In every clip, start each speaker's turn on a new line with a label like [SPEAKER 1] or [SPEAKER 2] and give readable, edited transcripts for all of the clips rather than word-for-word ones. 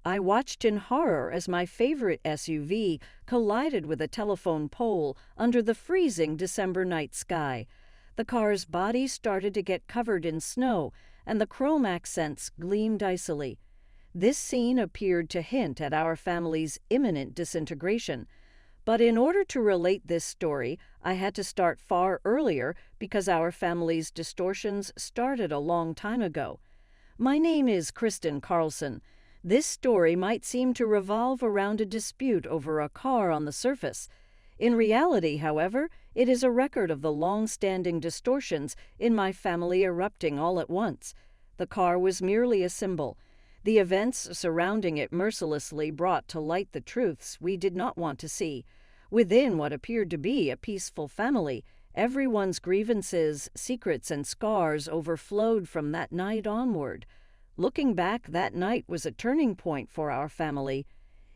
[SPEAKER 1] I watched in horror as my favorite SUV collided with a telephone pole under the freezing December night sky. The car's body started to get covered in snow, and the chrome accents gleamed icily. This scene appeared to hint at our family's imminent disintegration. But in order to relate this story, I had to start far earlier because our family's distortions started a long time ago. My name is Kristen Carlson. This story might seem to revolve around a dispute over a car on the surface. In reality, however, it is a record of the long-standing distortions in my family erupting all at once. The car was merely a symbol. The events surrounding it mercilessly brought to light the truths we did not want to see. Within what appeared to be a peaceful family, everyone's grievances, secrets, and scars overflowed from that night onward. Looking back, that night was a turning point for our family.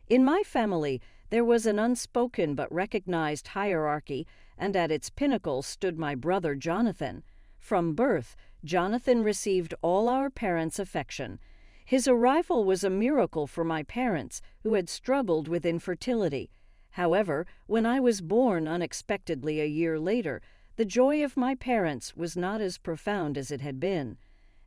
[SPEAKER 1] In my family, there was an unspoken but recognized hierarchy, and at its pinnacle stood my brother Jonathan. From birth, Jonathan received all our parents' affection. His arrival was a miracle for my parents, who had struggled with infertility. However, when I was born unexpectedly a year later, the joy of my parents was not as profound as it had been.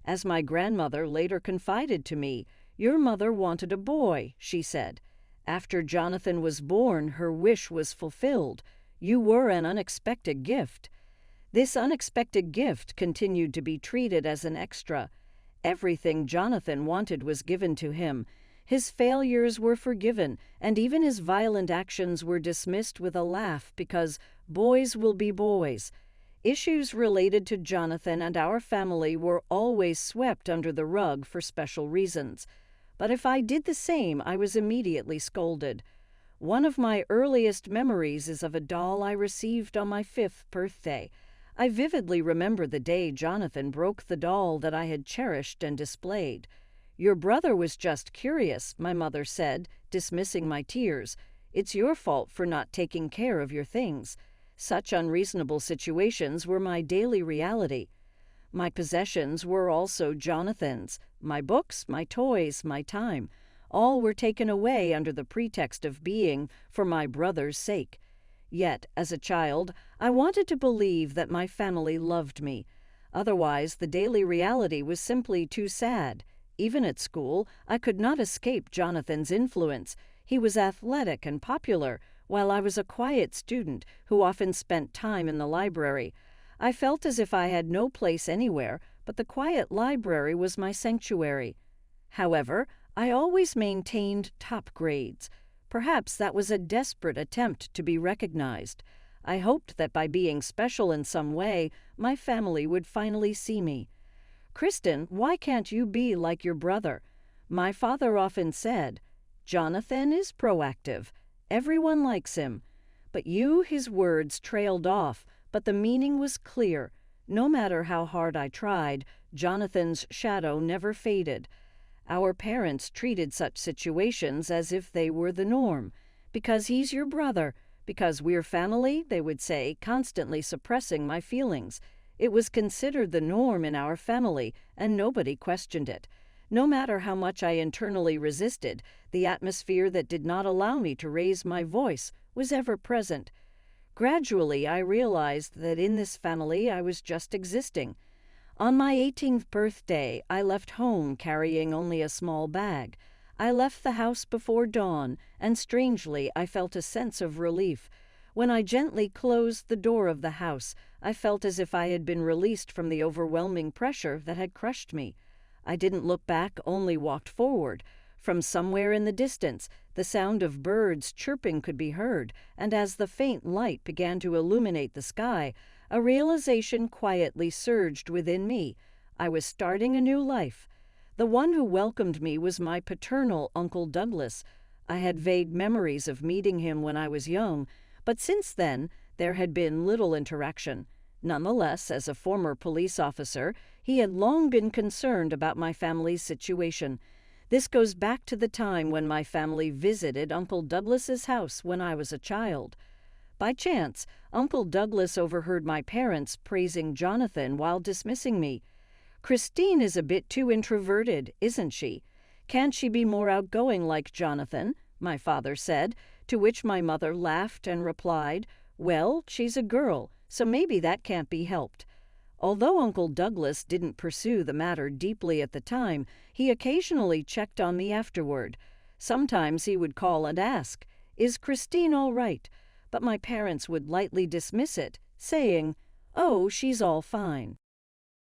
[SPEAKER 1] As my grandmother later confided to me, "Your mother wanted a boy," she said. "After Jonathan was born, her wish was fulfilled. You were an unexpected gift." This unexpected gift continued to be treated as an extra. Everything Jonathan wanted was given to him. His failures were forgiven, and even his violent actions were dismissed with a laugh because boys will be boys. Issues related to Jonathan and our family were always swept under the rug for special reasons. But if I did the same, I was immediately scolded. One of my earliest memories is of a doll I received on my 5th birthday. I vividly remember the day Jonathan broke the doll that I had cherished and displayed. "Your brother was just curious," my mother said, dismissing my tears. "It's your fault for not taking care of your things." Such unreasonable situations were my daily reality. My possessions were also Jonathan's. My books, my toys, my time. All were taken away under the pretext of being for my brother's sake. Yet, as a child, I wanted to believe that my family loved me. Otherwise, the daily reality was simply too sad. Even at school, I could not escape Jonathan's influence. He was athletic and popular, while I was a quiet student who often spent time in the library. I felt as if I had no place anywhere, but the quiet library was my sanctuary. However, I always maintained top grades. Perhaps that was a desperate attempt to be recognized. I hoped that by being special in some way, my family would finally see me. "Kristen, why can't you be like your brother?" My father often said, "Jonathan is proactive. Everyone likes him." But his words trailed off, but the meaning was clear. No matter how hard I tried, Jonathan's shadow never faded. Our parents treated such situations as if they were the norm. "Because he's your brother, because we're family," they would say, constantly suppressing my feelings. It was considered the norm in our family, and nobody questioned it. No matter how much I internally resisted, the atmosphere that did not allow me to raise my voice was ever present. Gradually, I realized that in this family I was just existing. On my 18th birthday, I left home carrying only a small bag. I left the house before dawn, and strangely, I felt a sense of relief. When I gently closed the door of the house, I felt as if I had been released from the overwhelming pressure that had crushed me. I didn't look back, only walked forward. From somewhere in the distance, the sound of birds chirping could be heard, and as the faint light began to illuminate the sky, a realization quietly surged within me. I was starting a new life. The one who welcomed me was my paternal Uncle Douglas. I had vague memories of meeting him when I was young, but since then, there had been little interaction. Nonetheless, as a former police officer, he had long been concerned about my family's situation. This goes back to the time when my family visited Uncle Douglas's house when I was a child. By chance, Uncle Douglas overheard my parents praising Jonathan while dismissing me. "Christine is a bit too introverted, isn't she? "Can't she be more outgoing like Jonathan?" my father said, to which my mother laughed and replied, "Well, she's a girl, so maybe that can't be helped." Although Uncle Douglas didn't pursue the matter deeply at the time, he occasionally checked on me afterward. Sometimes he would call and ask, "Is Christine all right?" But my parents would lightly dismiss it, saying, "Oh, she's all fine."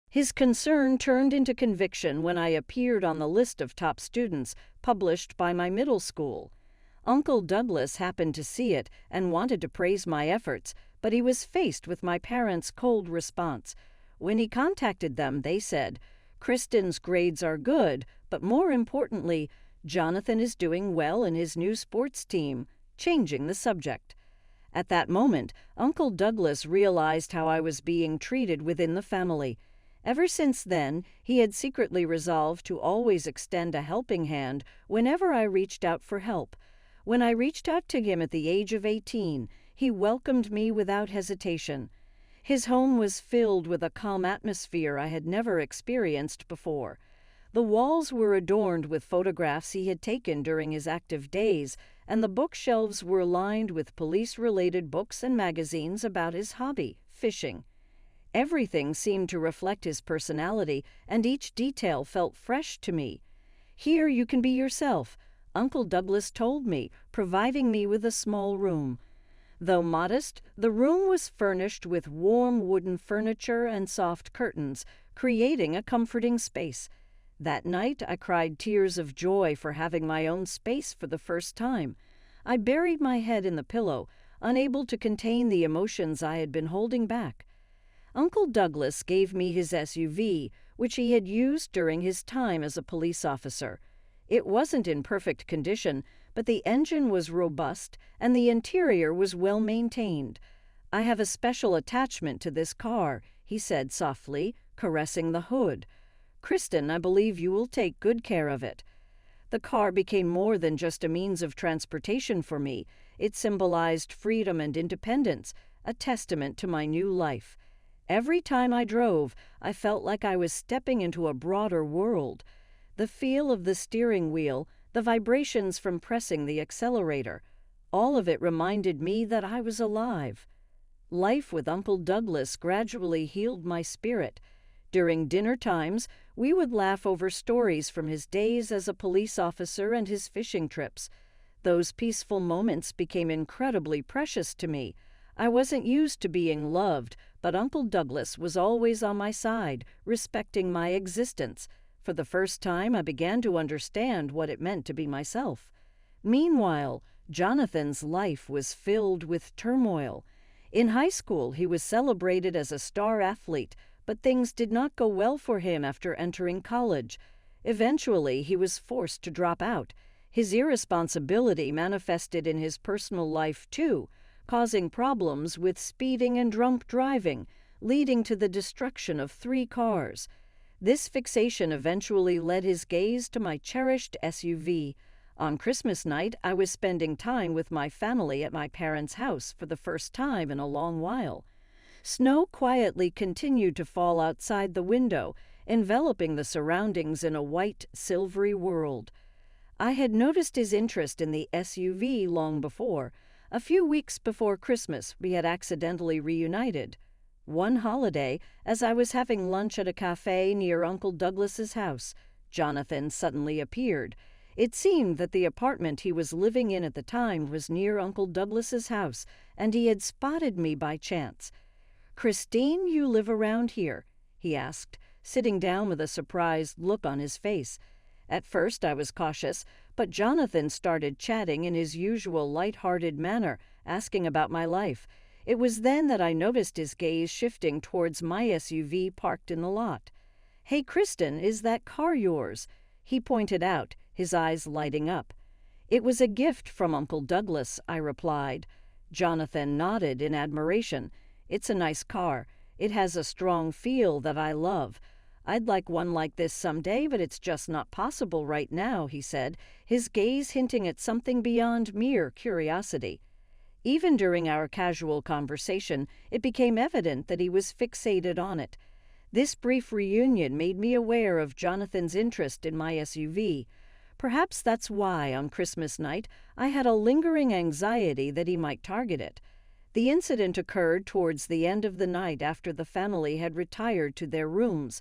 [SPEAKER 1] His concern turned into conviction when I appeared on the list of top students published by my middle school. Uncle Douglas happened to see it and wanted to praise my efforts, but he was faced with my parents' cold response. When he contacted them, they said, "Kristen's grades are good, but more importantly, Jonathan is doing well in his new sports team," changing the subject. At that moment, Uncle Douglas realized how I was being treated within the family. Ever since then, he had secretly resolved to always extend a helping hand whenever I reached out for help. When I reached out to him at the age of 18, he welcomed me without hesitation. His home was filled with a calm atmosphere I had never experienced before. The walls were adorned with photographs he had taken during his active days, and the bookshelves were lined with police-related books and magazines about his hobby, fishing. Everything seemed to reflect his personality, and each detail felt fresh to me. "Here you can be yourself," Uncle Douglas told me, providing me with a small room. Though modest, the room was furnished with warm wooden furniture and soft curtains, creating a comforting space. That night, I cried tears of joy for having my own space for the first time. I buried my head in the pillow, unable to contain the emotions I had been holding back. Uncle Douglas gave me his SUV, which he had used during his time as a police officer. It wasn't in perfect condition, but the engine was robust and the interior was well maintained. "I have a special attachment to this car," he said softly, caressing the hood. "Kristen, I believe you will take good care of it." The car became more than just a means of transportation for me. It symbolized freedom and independence, a testament to my new life. Every time I drove, I felt like I was stepping into a broader world. The feel of the steering wheel, the vibrations from pressing the accelerator, all of it reminded me that I was alive. Life with Uncle Douglas gradually healed my spirit. During dinner times, we would laugh over stories from his days as a police officer and his fishing trips. Those peaceful moments became incredibly precious to me. I wasn't used to being loved, but Uncle Douglas was always on my side, respecting my existence. For the first time, I began to understand what it meant to be myself. Meanwhile, Jonathan's life was filled with turmoil. In high school, he was celebrated as a star athlete, but things did not go well for him after entering college. Eventually, he was forced to drop out. His irresponsibility manifested in his personal life, too, causing problems with speeding and drunk driving, leading to the destruction of 3 cars. This fixation eventually led his gaze to my cherished SUV. On Christmas night, I was spending time with my family at my parents' house for the first time in a long while. Snow quietly continued to fall outside the window, enveloping the surroundings in a white, silvery world. I had noticed his interest in the SUV long before. A few weeks before Christmas, we had accidentally reunited. One holiday, as I was having lunch at a cafe near Uncle Douglas's house, Jonathan suddenly appeared. It seemed that the apartment he was living in at the time was near Uncle Douglas's house, and he had spotted me by chance. "Christine, you live around here?" he asked, sitting down with a surprised look on his face. At first I was cautious, but Jonathan started chatting in his usual light-hearted manner, asking about my life. It was then that I noticed his gaze shifting towards my SUV parked in the lot. "Hey, Kristen, is that car yours?" he pointed out, his eyes lighting up. "It was a gift from Uncle Douglas," I replied. Jonathan nodded in admiration. "It's a nice car. It has a strong feel that I love. I'd like one like this someday, but it's just not possible right now," he said, his gaze hinting at something beyond mere curiosity. Even during our casual conversation, it became evident that he was fixated on it. This brief reunion made me aware of Jonathan's interest in my SUV. Perhaps that's why, on Christmas night, I had a lingering anxiety that he might target it. The incident occurred towards the end of the night after the family had retired to their rooms.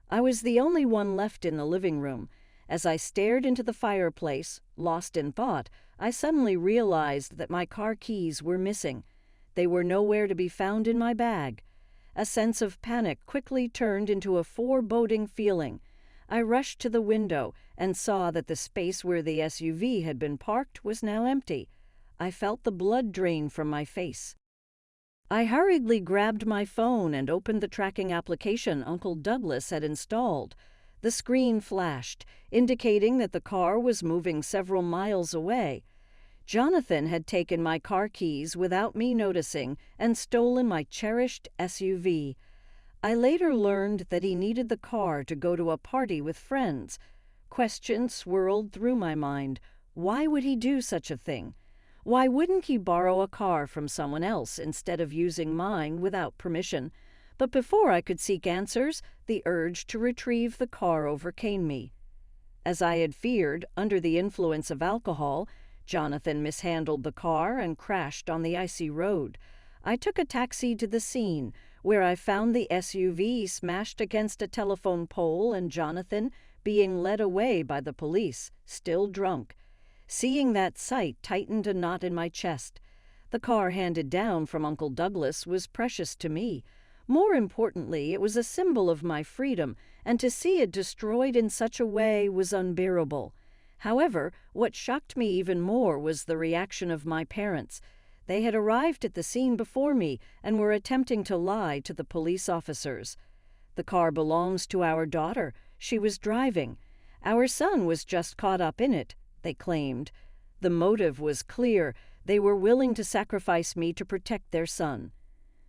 [SPEAKER 1] I was the only one left in the living room. As I stared into the fireplace, lost in thought, I suddenly realized that my car keys were missing. They were nowhere to be found in my bag. A sense of panic quickly turned into a foreboding feeling. I rushed to the window and saw that the space where the SUV had been parked was now empty. I felt the blood drain from my face. I hurriedly grabbed my phone and opened the tracking application Uncle Douglas had installed. The screen flashed, indicating that the car was moving several miles away. Jonathan had taken my car keys without me noticing and stolen my cherished SUV. I later learned that he needed the car to go to a party with friends. Questions swirled through my mind. Why would he do such a thing? Why wouldn't he borrow a car from someone else instead of using mine without permission? But before I could seek answers, the urge to retrieve the car overcame me. As I had feared, under the influence of alcohol, Jonathan mishandled the car and crashed on the icy road. I took a taxi to the scene, where I found the SUV smashed against a telephone pole and Jonathan being led away by the police, still drunk. Seeing that sight tightened a knot in my chest. The car handed down from Uncle Douglas was precious to me. More importantly, it was a symbol of my freedom, and to see it destroyed in such a way was unbearable. However, what shocked me even more was the reaction of my parents. They had arrived at the scene before me and were attempting to lie to the police officers. "The car belongs to our daughter. She was driving. Our son was just caught up in it," they claimed. The motive was clear. They were willing to sacrifice me to protect their son.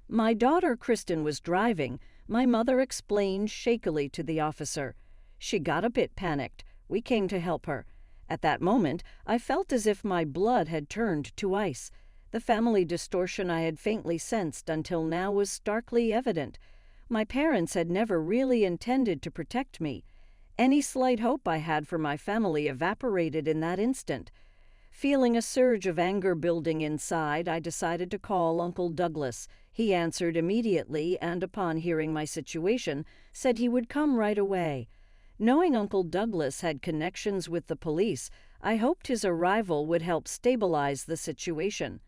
[SPEAKER 1] "My daughter Kristen was driving," my mother explained shakily to the officer. "She got a bit panicked. We came to help her." At that moment, I felt as if my blood had turned to ice. The family distortion I had faintly sensed until now was starkly evident. My parents had never really intended to protect me. Any slight hope I had for my family evaporated in that instant. Feeling a surge of anger building inside, I decided to call Uncle Douglas. He answered immediately and, upon hearing my situation, said he would come right away. Knowing Uncle Douglas had connections with the police, I hoped his arrival would help stabilize the situation.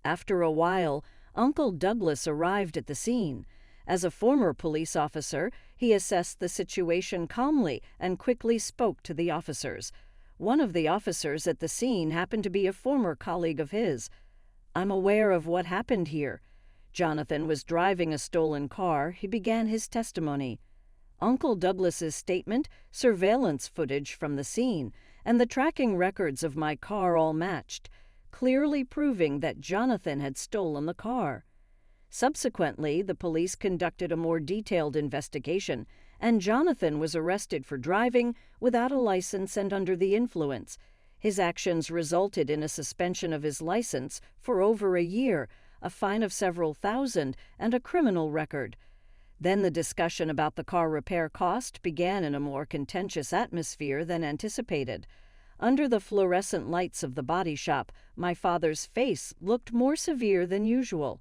[SPEAKER 1] After a while, Uncle Douglas arrived at the scene. As a former police officer, he assessed the situation calmly and quickly spoke to the officers. One of the officers at the scene happened to be a former colleague of his. "I'm aware of what happened here. Jonathan was driving a stolen car," he began his testimony. Uncle Douglas's statement, surveillance footage from the scene, and the tracking records of my car all matched, clearly proving that Jonathan had stolen the car. Subsequently, the police conducted a more detailed investigation, and Jonathan was arrested for driving without a license and under the influence. His actions resulted in a suspension of his license for over a year, a fine of several thousand, and a criminal record. Then the discussion about the car repair cost began in a more contentious atmosphere than anticipated. Under the fluorescent lights of the body shop, my father's face looked more severe than usual.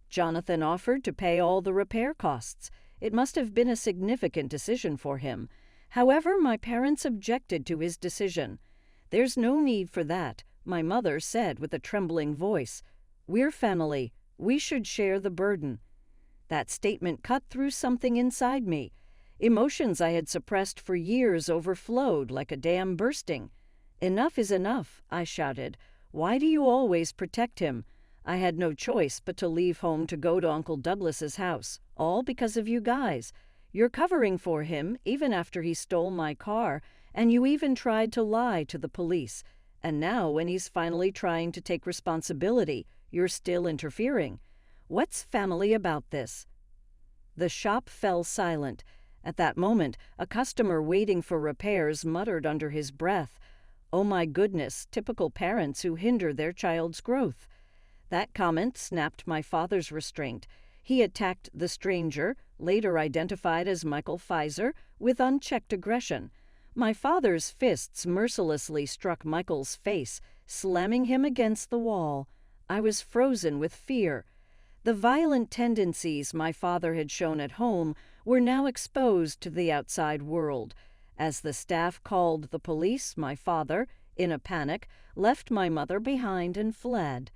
[SPEAKER 1] Jonathan offered to pay all the repair costs. It must have been a significant decision for him. However, my parents objected to his decision. "There's no need for that," my mother said with a trembling voice. "We're family. We should share the burden." That statement cut through something inside me. Emotions I had suppressed for years overflowed like a dam bursting. "Enough is enough," I shouted. "Why do you always protect him?" I had no choice but to leave home to go to Uncle Douglas's house, all because of you guys. You're covering for him even after he stole my car, and you even tried to lie to the police. And now, when he's finally trying to take responsibility, you're still interfering. What's family about this?" The shop fell silent. At that moment, a customer waiting for repairs muttered under his breath, "Oh my goodness, typical parents who hinder their child's growth." That comment snapped my father's restraint. He attacked the stranger, later identified as Michael Pfizer, with unchecked aggression. My father's fists mercilessly struck Michael's face, slamming him against the wall. I was frozen with fear. The violent tendencies my father had shown at home were now exposed to the outside world. As the staff called the police, my father, in a panic, left my mother behind and fled.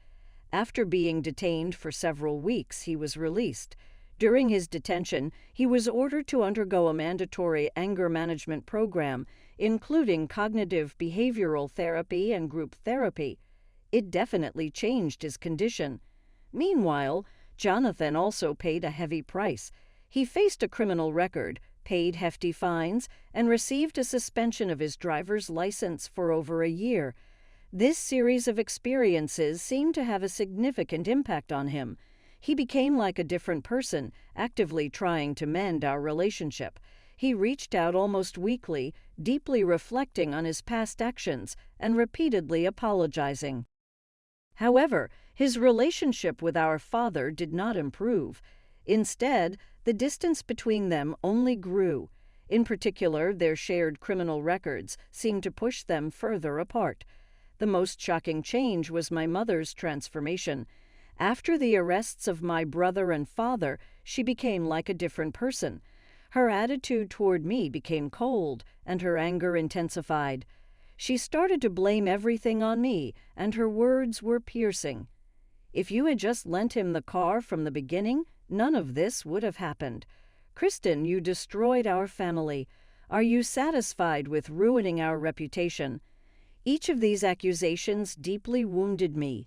[SPEAKER 1] After being detained for several weeks, he was released. During his detention, he was ordered to undergo a mandatory anger management program, including cognitive behavioral therapy and group therapy. It definitely changed his condition. Meanwhile, Jonathan also paid a heavy price. He faced a criminal record, paid hefty fines, and received a suspension of his driver's license for over a year. This series of experiences seemed to have a significant impact on him. He became like a different person, actively trying to mend our relationship. He reached out almost weekly, deeply reflecting on his past actions and repeatedly apologizing. However, his relationship with our father did not improve. Instead, the distance between them only grew. In particular, their shared criminal records seemed to push them further apart. The most shocking change was my mother's transformation. After the arrests of my brother and father, she became like a different person. Her attitude toward me became cold, and her anger intensified. She started to blame everything on me, and her words were piercing. "If you had just lent him the car from the beginning, none of this would have happened. Kristen, you destroyed our family. Are you satisfied with ruining our reputation?" Each of these accusations deeply wounded me.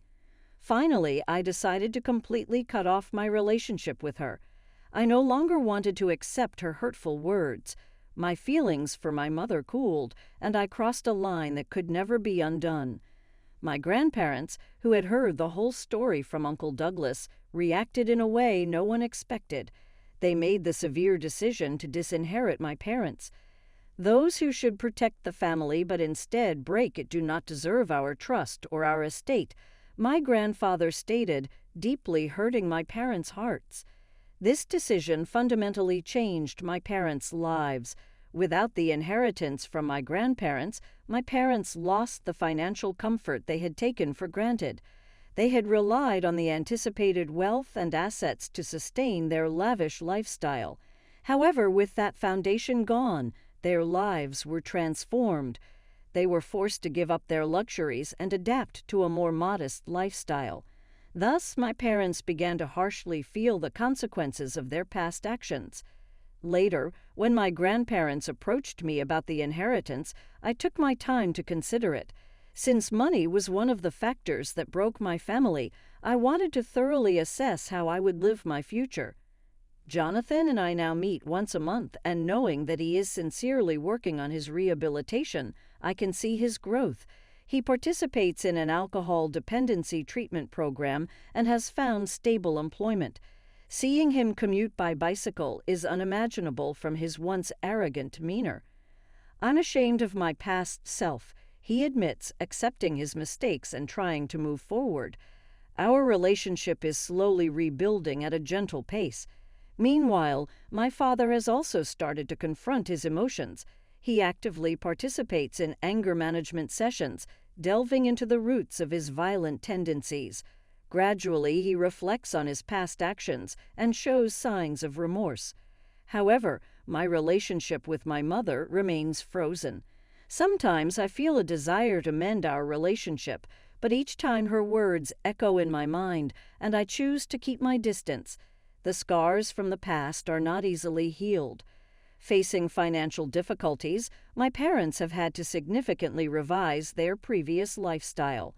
[SPEAKER 1] Finally, I decided to completely cut off my relationship with her. I no longer wanted to accept her hurtful words. My feelings for my mother cooled, and I crossed a line that could never be undone. My grandparents, who had heard the whole story from Uncle Douglas, reacted in a way no one expected. They made the severe decision to disinherit my parents. Those who should protect the family but instead break it do not deserve our trust or our estate, my grandfather stated, deeply hurting my parents' hearts. This decision fundamentally changed my parents' lives. Without the inheritance from my grandparents, my parents lost the financial comfort they had taken for granted. They had relied on the anticipated wealth and assets to sustain their lavish lifestyle. However, with that foundation gone, their lives were transformed. They were forced to give up their luxuries and adapt to a more modest lifestyle. Thus, my parents began to harshly feel the consequences of their past actions. Later, when my grandparents approached me about the inheritance, I took my time to consider it. Since money was one of the factors that broke my family, I wanted to thoroughly assess how I would live my future. Jonathan and I now meet once a month, and knowing that he is sincerely working on his rehabilitation, I can see his growth. He participates in an alcohol dependency treatment program and has found stable employment. Seeing him commute by bicycle is unimaginable from his once arrogant demeanor. Unashamed of my past self, he admits accepting his mistakes and trying to move forward. Our relationship is slowly rebuilding at a gentle pace. Meanwhile, my father has also started to confront his emotions. He actively participates in anger management sessions, delving into the roots of his violent tendencies. Gradually, he reflects on his past actions and shows signs of remorse. However, my relationship with my mother remains frozen. Sometimes I feel a desire to mend our relationship, but each time her words echo in my mind, and I choose to keep my distance. The scars from the past are not easily healed. Facing financial difficulties, my parents have had to significantly revise their previous lifestyle.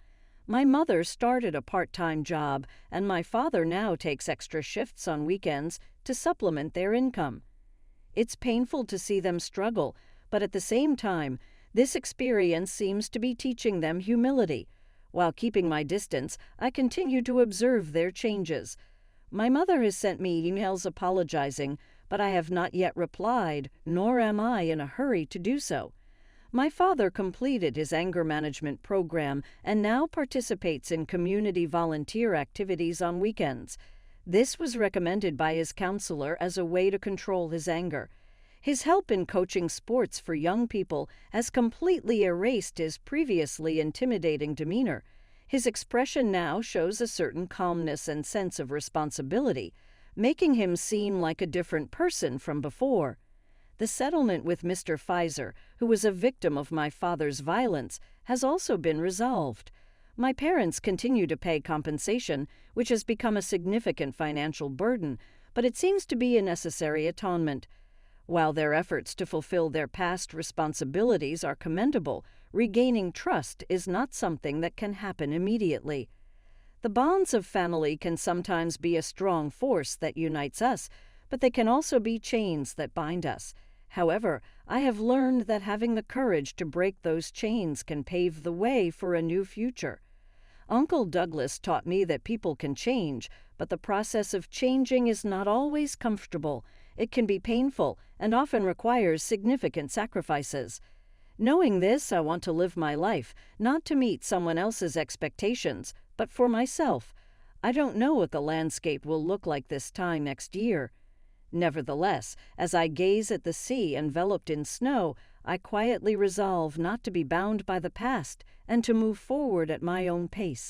[SPEAKER 1] My mother started a part-time job, and my father now takes extra shifts on weekends to supplement their income. It's painful to see them struggle, but at the same time, this experience seems to be teaching them humility. While keeping my distance, I continue to observe their changes. My mother has sent me emails apologizing, but I have not yet replied, nor am I in a hurry to do so. My father completed his anger management program and now participates in community volunteer activities on weekends. This was recommended by his counselor as a way to control his anger. His help in coaching sports for young people has completely erased his previously intimidating demeanor. His expression now shows a certain calmness and sense of responsibility, making him seem like a different person from before. The settlement with Mr. Pfizer, who was a victim of my father's violence, has also been resolved. My parents continue to pay compensation, which has become a significant financial burden, but it seems to be a necessary atonement. While their efforts to fulfill their past responsibilities are commendable, regaining trust is not something that can happen immediately. The bonds of family can sometimes be a strong force that unites us, but they can also be chains that bind us. However, I have learned that having the courage to break those chains can pave the way for a new future. Uncle Douglas taught me that people can change, but the process of changing is not always comfortable. It can be painful and often requires significant sacrifices. Knowing this, I want to live my life, not to meet someone else's expectations, but for myself. I don't know what the landscape will look like this time next year. Nevertheless, as I gaze at the sea enveloped in snow, I quietly resolve not to be bound by the past and to move forward at my own pace.